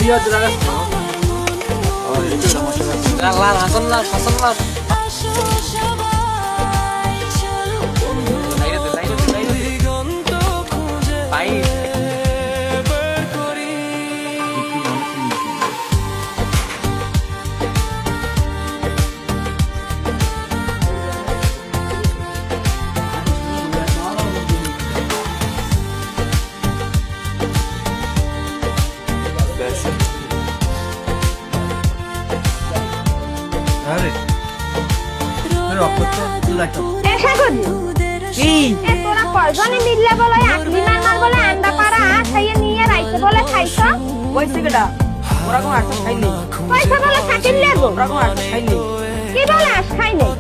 বিয়ার জায়গা ও এটা সমস্যা লাল হাসান লাল ভাই আরে রক্ত তো লাগতো এসা করি কি এ তোরা কয়জনে মিললে বলে আকলি মারমান বলে আন্ডা পাড়া খাইয়ে নিয়ে রাইতে বলে খাইছ কইছে কেডা ওরা কোন আটটা খাইনি পয়সা বলে থাকিলে গো ওরা কোন আটটা খাইনি কি বলে আস খাই নাই